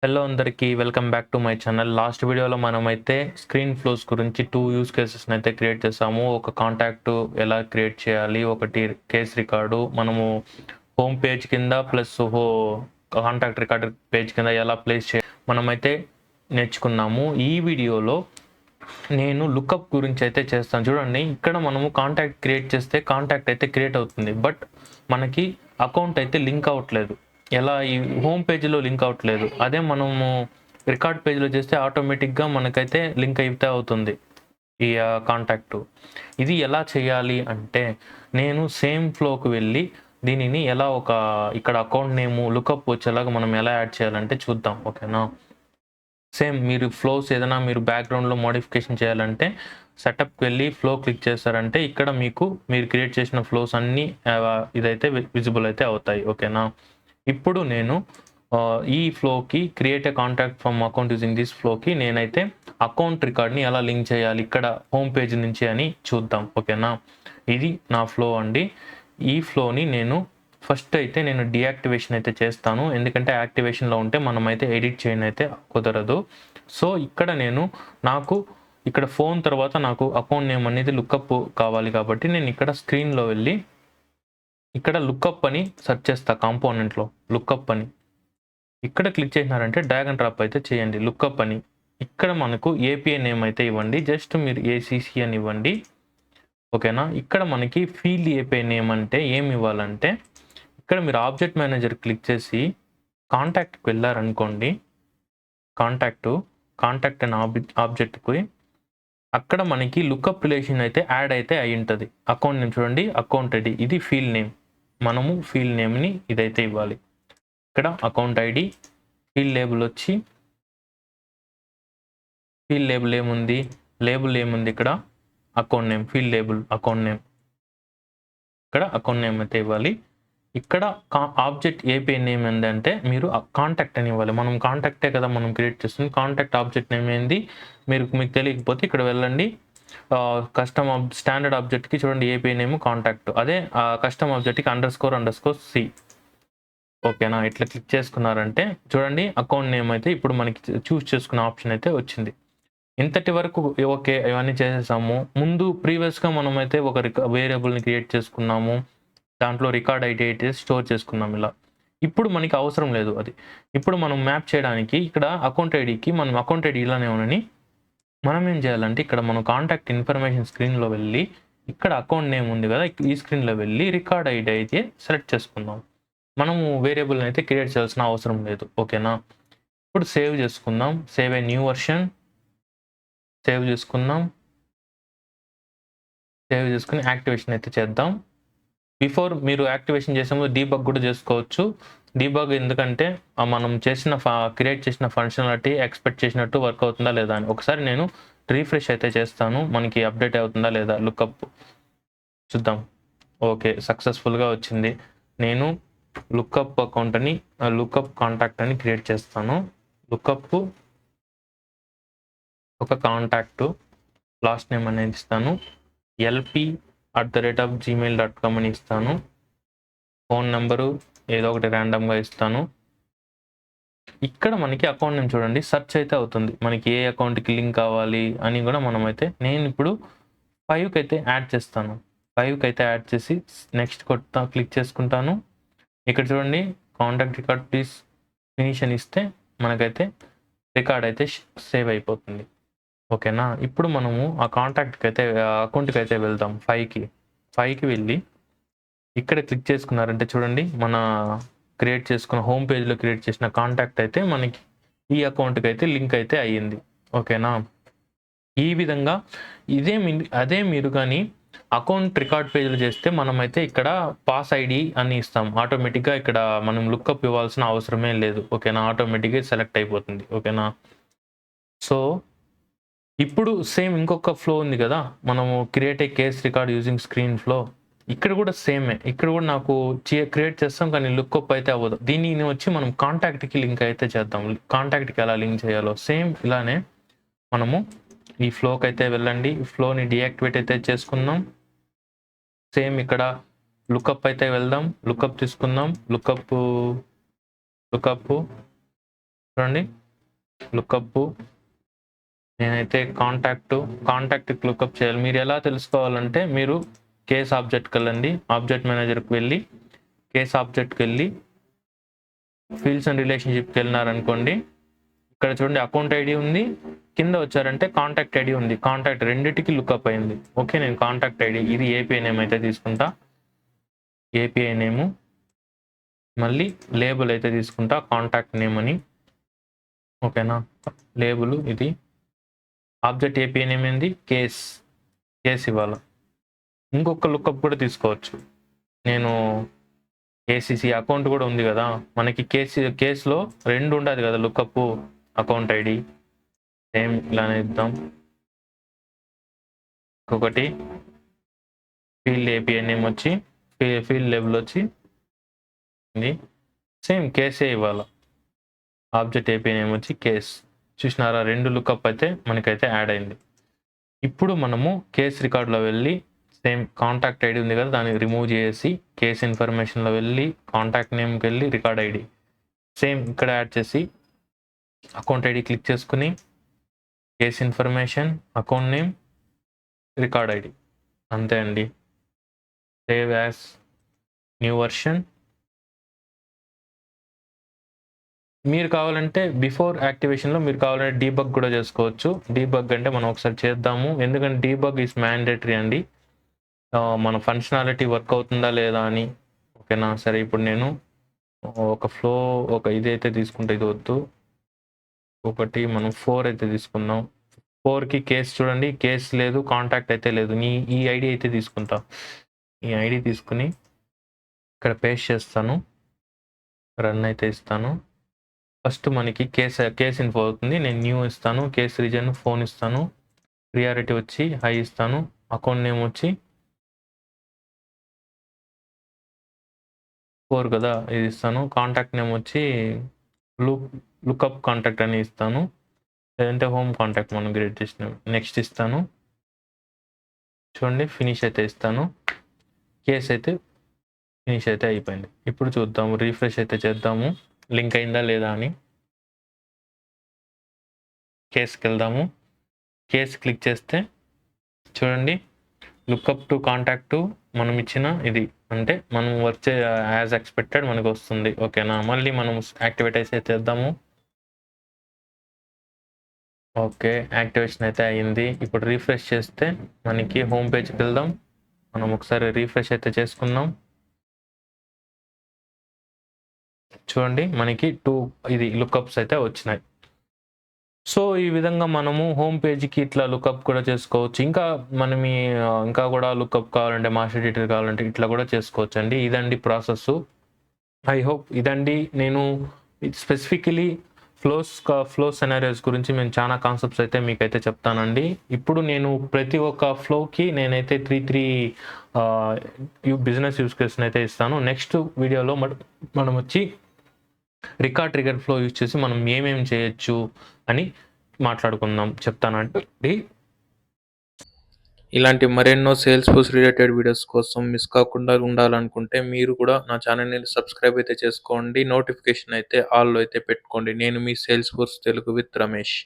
Hello అందరికీ welcome back to my channel. Last వీడియోలో మనమైతే స్క్రీన్ ఫ్లోస్ గురించి 2 యూజ్ కేసెస్ని అయితే క్రియేట్ చేసాము. ఒక కాంటాక్ట్ ఎలా క్రియేట్ చేయాలి, ఒకటి కేస్ రికార్డు మనము హోమ్ పేజ్ కింద ప్లస్ కాంటాక్ట్ రికార్డ్ పేజ్ కింద ఎలా ప్లేస్ చేయాలి మనమైతే నేర్చుకున్నాము. ఈ వీడియోలో నేను లుకప్ గురించి అయితే చేస్తాను. చూడండి, ఇక్కడ మనము కాంటాక్ట్ క్రియేట్ చేస్తే కాంటాక్ట్ అయితే క్రియేట్ అవుతుంది, బట్ మనకి అకౌంట్ అయితే లింక్ అవ్వట్లేదు. ఎలా ఈ హోమ్ పేజీలో లింక్ అవ్వట్లేదు. అదే మనము రికార్డ్ పేజ్లో చేస్తే ఆటోమేటిక్గా మనకైతే లింక్ అయితే అవుతుంది ఈ కాంటాక్టు. ఇది ఎలా చేయాలి అంటే, నేను సేమ్ ఫ్లోకి వెళ్ళి దీనిని ఎలా ఇక్కడ అకౌంట్ నేము లుకప్ వచ్చేలాగా మనం ఎలా యాడ్ చేయాలంటే చూద్దాం. ఓకేనా, సేమ్ మీరు ఫ్లోస్ ఏదైనా మీరు బ్యాక్గ్రౌండ్లో మోడిఫికేషన్ చేయాలంటే సెటప్కి వెళ్ళి ఫ్లో క్లిక్ చేస్తారంటే ఇక్కడ మీరు క్రియేట్ చేసిన ఫ్లోస్ అన్నీ ఇదైతే విజిబుల్ అయితే అవుతాయి. ఓకేనా, ఇప్పుడు నేను ఈ ఫ్లోకి create a contact from account using this ఫ్లోకి నేనైతే అకౌంట్ రికార్డ్ని ఎలా లింక్ చేయాలి ఇక్కడ హోమ్ పేజ్ నుంచి అని చూద్దాం. ఓకేనా, ఇది నా ఫ్లో అండి. ఈ ఫ్లోని నేను ఫస్ట్ అయితే నేను డియాక్టివేషన్ అయితే చేస్తాను, ఎందుకంటే యాక్టివేషన్లో ఉంటే మనమైతే ఎడిట్ చేయని అయితే కుదరదు. సో ఇక్కడ నాకు ఇక్కడ ఫోన్ తర్వాత నాకు అకౌంట్ నేమ్ అనేది లుకప్ కావాలి కాబట్టి నేను ఇక్కడ స్క్రీన్లో వెళ్ళి ఇక్కడ లుకప్ అని సెర్చ్ చేస్తా. కాంపోనెంట్లో లుకప్ అని ఇక్కడ క్లిక్ చేసినారంటే డ్రాగ్ అండ్ డ్రాప్ అయితే చేయండి లుకప్ అని. ఇక్కడ మనకు ఏపీఐ నేమ్ అయితే ఇవ్వండి, జస్ట్ మీరు ఏసీసీ అని ఇవ్వండి. ఓకేనా, ఇక్కడ మనకి ఫీల్డ్ ఏపీఐ నేమ్ అంటే ఏమి ఇవ్వాలంటే ఇక్కడ మీరు ఆబ్జెక్ట్ మేనేజర్ క్లిక్ చేసి కాంటాక్ట్కి వెళ్ళారనుకోండి, కాంటాక్ట్ అనే ఆబ్జెక్ట్కి అక్కడ మనకి లుకప్ రిలేషన్ అయితే యాడ్ అయితే అయి ఉంటుంది. అకౌంట్ నేమ్ చూడండి, అకౌంట్ ఐడి, ఇది ఫీల్డ్ నేమ్. మనము ఫీల్డ్ నేమ్ని ఇదైతే ఇవ్వాలి. ఇక్కడ అకౌంట్ ఐడి, ఫీల్డ్ లేబుల్ వచ్చి ఫీల్డ్ లేబుల్ ఏముంది, ఇక్కడ account name, field label account name, ఇక్కడ అకౌంట్ నేమ్ అయితే ఇవ్వాలి. ఇక్కడ ఆబ్జెక్ట్ ఏపీఐ నేమ్ ఏంటంటే మీరు కాంటాక్ట్ అని ఇవ్వాలి. మనం కాంటాక్టే కదా మనం క్రియేట్ చేస్తుంది. కాంటాక్ట్ ఆబ్జెక్ట్ నేమ్ ఏంది మీకు తెలియకపోతే ఇక్కడ వెళ్ళండి, కస్టమ్ స్టాండర్డ్ ఆబ్జెక్ట్కి చూడండి ఏపీఐ నేమ్ కాంటాక్ట్, అదే కస్టమ్ ఆబ్జెక్ట్కి __C. ఓకేనా, ఇట్లా క్లిక్ చేసుకున్నారంటే చూడండి అకౌంట్ నేమ్ అయితే ఇప్పుడు మనకి చూస్ చేసుకున్న ఆప్షన్ అయితే వచ్చింది. ఇంతటి వరకు ఓకే, ఇవన్నీ చేసేసాము. ముందు ప్రీవియస్గా మనమైతే ఒక వేరియబుల్ని క్రియేట్ చేసుకున్నాము, దాంట్లో రికార్డ్ ఐడి అయితే స్టోర్ చేసుకున్నాం. ఇలా ఇప్పుడు మనకి అవసరం లేదు అది. ఇప్పుడు మనం మ్యాప్ చేయడానికి ఇక్కడ అకౌంట్ ఐడికి మనం అకౌంట్ ఐడి ఇలానే ఉన్నని మనం ఏం చేయాలంటే ఇక్కడ మనం కాంటాక్ట్ ఇన్ఫర్మేషన్ స్క్రీన్లో వెళ్ళి ఇక్కడ అకౌంట్ నేమ్ ఉంది కదా, ఈ స్క్రీన్లో వెళ్ళి రికార్డ్ ఐడి అయితే సెలెక్ట్ చేసుకుందాం. మనము వేరియబుల్ని అయితే క్రియేట్ చేయాల్సిన అవసరం లేదు. ఓకేనా, ఇప్పుడు సేవ్ చేసుకుందాం. Save a new version, save చేసుకుని యాక్టివేషన్ అయితే చేద్దాం. బిఫోర్ మీరు యాక్టివేషన్ చేసే ముందు డీబగ్ కూడా చేసుకోవచ్చు. డీబగ్ ఎందుకంటే మనం క్రియేట్ చేసిన ఫంక్షనాలిటీ ఎక్స్పెక్ట్ చేసినట్టు వర్క్ అవుతుందా లేదా అని. ఒకసారి నేను రీఫ్రెష్ అయితే చేస్తాను, మనకి అప్డేట్ అవుతుందా లేదా లుకప్ చూద్దాం. ఓకే, సక్సెస్ఫుల్గా వచ్చింది. నేను లుకప్ కాంటాక్ట్ అని క్రియేట్ చేస్తాను. లుకప్ ఒక కాంటాక్ట్, లాస్ట్ నేమ్ అనేది ఇస్తాను, lp@gmail.com అని ఇస్తాను. ఫోన్ నెంబరు ఏదో ఒకటి ర్యాండమ్గా ఇస్తాను. ఇక్కడ మనకి అకౌంట్ నేమ్ చూడండి సెర్చ్ అయితే అవుతుంది, మనకి ఏ అకౌంట్కి లింక్ కావాలి అని కూడా నేను ఇప్పుడు 5కి అయితే యాడ్ చేస్తాను. 5కి అయితే యాడ్ చేసి నెక్స్ట్ క్లిక్ చేసుకుంటాను. ఇక్కడ చూడండి కాంటాక్ట్ రికార్డ్ ప్లీజ్ ఫినిష్ అని ఇస్తే మనకైతే రికార్డ్ అయితే సేవ్ అయిపోతుంది. ఓకేనా, ఇప్పుడు మనము ఆ అకౌంట్కి అయితే వెళ్దాం. 5కి వెళ్ళి ఇక్కడ క్లిక్ చేసుకున్నారంటే చూడండి మన క్రియేట్ చేసుకున్న హోమ్ పేజ్లో క్రియేట్ చేసిన కాంటాక్ట్ అయితే మనకి ఈ అకౌంట్కి అయితే లింక్ అయితే అయ్యింది. ఓకేనా, ఈ విధంగా అదే మీరు కానీ అకౌంట్ రికార్డ్ పేజ్లో చేస్తే మనమైతే ఇక్కడ పాస్ ఐడి అని ఇస్తాం. ఆటోమేటిక్గా ఇక్కడ మనం లుకప్ ఇవ్వాల్సిన అవసరమే లేదు. ఓకేనా, ఆటోమేటిక్గా సెలెక్ట్ అయిపోతుంది. ఓకేనా, సో ఇప్పుడు సేమ్ ఇంకొక ఫ్లో ఉంది కదా, మనము create a case record using screen flow. ఇక్కడ కూడా సేమే, ఇక్కడ కూడా నాకు క్రియేట్ చేస్తాం కానీ లుకప్ అయితే అవ్వదు. దీనిని వచ్చి మనం కాంటాక్ట్కి లింక్ అయితే చేద్దాం. కాంటాక్ట్కి ఎలా లింక్ చేయాలో సేమ్ ఇలానే మనము ఈ ఫ్లోకి అయితే వెళ్ళండి, ఫ్లోని డియాక్టివేట్ అయితే చేసుకుందాం. సేమ్ ఇక్కడ లుకప్ అయితే వెళ్దాం, లుకప్ తీసుకుందాం, లుకప్ చూడండి లుకప్ నేనైతే కాంటాక్ట్ లుకప్ చేయాలి. మీరు ఎలా తెలుసుకోవాలంటే మీరు కేస్ ఆబ్జెక్ట్కి వెళ్ళండి, ఆబ్జెక్ట్ మేనేజర్కి వెళ్ళి కేస్ ఆబ్జెక్ట్కి వెళ్ళి ఫీల్డ్స్ అండ్ రిలేషన్షిప్కి వెళ్ళినారనుకోండి, ఇక్కడ చూడండి అకౌంట్ ఐడి ఉంది, కింద వచ్చారంటే కాంటాక్ట్ ఐడి ఉంది. కాంటాక్ట్ రెండింటికి లుకప్ అయింది. ఓకే, నేను కాంటాక్ట్ ఐడి ఇది ఏపీఐ నేమ్ అయితే తీసుకుంటా, ఏపీఐ నేము, మళ్ళీ లేబుల్ అయితే తీసుకుంటా కాంటాక్ట్ నేమ్ అని. ఓకేనా, లేబుల్ ఇది, ఆబ్జెక్ట్ ఏపీఐ నేమ్ ఏంది, కేస్ ఇవ్వాలి. ఇంకొక లుకప్ కూడా తీసుకోవచ్చు. నేను కేసీసీ అకౌంట్ కూడా ఉంది కదా మనకి, కేసులో 2 ఉండదు కదా లుకప్ అకౌంట్ ఐడి, సేమ్ ఇలానే ఇద్దాం. ఇంకొకటి ఫీల్డ్ ఏపీఐ నేమ్ వచ్చి ఫీల్డ్ లేబుల్ వచ్చి సేమ్ కేసే ఇవ్వాలి, ఆబ్జెక్ట్ ఏపీఐ నేమ్ వచ్చి కేస్. చూసినారా, 2 లుకప్ అయితే మనకైతే యాడ్ అయింది. ఇప్పుడు మనము కేస్ రికార్డులో వెళ్ళి సేమ్ కాంటాక్ట్ ఐడి ఉంది కదా దాన్ని రిమూవ్ చేసి కేస్ ఇన్ఫర్మేషన్లో వెళ్ళి కాంటాక్ట్ నేమ్కి వెళ్ళి రికార్డ్ ఐడి సేమ్ ఇక్కడ యాడ్ చేసి అకౌంట్ ఐడి క్లిక్ చేసుకుని case information, account name, record ID, అంతే అండి. Save as new version. మీరు కావాలంటే బిఫోర్ యాక్టివేషన్లో మీరు కావాలంటే డీబగ్ కూడా చేసుకోవచ్చు. డీబగ్ అంటే మనం ఒకసారి చేద్దాము, ఎందుకంటే డీబగ్ ఈజ్ మ్యాండేటరీ అండి, మన ఫంక్షనాలిటీ వర్క్ అవుతుందా లేదా అని. ఓకేనా, సరే ఇప్పుడు నేను ఒక ఇదైతే తీసుకుంటే ఇది వద్దు, ఒకటి మనం 4 అయితే తీసుకుందాం. 4కి కేస్ చూడండి, కేస్ లేదు, కాంటాక్ట్ అయితే లేదు. ఈ ఐడి అయితే తీసుకుంటా, ఈ ఐడి తీసుకుని ఇక్కడ పేస్ట్ చేస్తాను, రన్ అయితే ఇస్తాను. ఫస్ట్ మనకి కేస్ ఇన్ఫో అవుతుంది, నేను న్యూ ఇస్తాను, కేస్ రీజన్ ఫోన్ ఇస్తాను, ప్రియారిటీ వచ్చి హై ఇస్తాను, అకౌంట్ నేమ్ వచ్చి 4 కదా ఇది ఇస్తాను, కాంటాక్ట్ నేమ్ వచ్చి లుకప్ కాంటాక్ట్ అని ఇస్తాను, లేదంటే హోమ్ కాంటాక్ట్ మనం క్రియేట్ చేసినాం. నెక్స్ట్ ఇస్తాను, చూడండి ఫినిష్ అయితే ఇస్తాను, కేస్ అయితే ఫినిష్ అయితే అయిపోయింది. ఇప్పుడు చూద్దాము, రీఫ్రెష్ అయితే చేద్దాము లింక్ అయిందా లేదా అని. కేస్కి వెళ్దాము, కేస్ క్లిక్ చేస్తే చూడంండి లుకప్ టు కాంటాక్ట్ మనం ఇచ్చిన ఇది అంటే మనం వర్క్ యాజ్ ఎక్స్పెక్టెడ్ మనకు వస్తుంది. ఓకేనా, మళ్ళీ మనం యాక్టివేట్ అయితే చేద్దాము. ఓకే, యాక్టివేషన్ అయితే అయ్యింది. ఇప్పుడు రీఫ్రెష్ చేస్తే మనకి హోమ్ పేజ్కి వెళ్దాం, మనం ఒకసారి రీఫ్రెష్ అయితే చేసుకుందాం. చూడండి మనకి 2 ఇది లుకప్స్ అయితే వచ్చినాయి. సో ఈ విధంగా మనము హోమ్ పేజ్కి ఇట్లా లుకప్ కూడా చేసుకోవచ్చు. ఇంకా కూడా లుకప్ కావాలంటే, మాస్టర్ డీటెయిల్ కావాలంటే ఇట్లా కూడా చేసుకోవచ్చు అండి. ఇదండి ప్రాసెస్. ఐ హోప్ ఇదండి, నేను స్పెసిఫికలీ ఫ్లో సెనారియోస్ గురించి నేను చాలా కాన్సెప్ట్స్ అయితే మీకైతే చెప్తానండి. ఇప్పుడు నేను ప్రతి ఒక్క ఫ్లోకి నేనైతే 3 బిజినెస్ యూస్ కేసులు అయితే ఇస్తాను. నెక్స్ట్ వీడియోలో మనం వచ్చి రికార్డ్ ట్రిగర్ ఫ్లో యూజ్ చేసి మనం ఏమేమి చేయొచ్చు అని చెప్తానండి. ఇలాంటి మరెన్నో సేల్స్ ఫోర్స్ రిలేటెడ్ వీడియోస్ కోసం మిస్ కాకుండా ఉండాలనుకుంటే మీరు కూడా నా ఛానల్ని సబ్స్క్రైబ్ అయితే చేసుకోండి, నోటిఫికేషన్ అయితే ఆల్లో అయితే పెట్టుకోండి. నేను మీ Salesforce Telugu with Ramesh.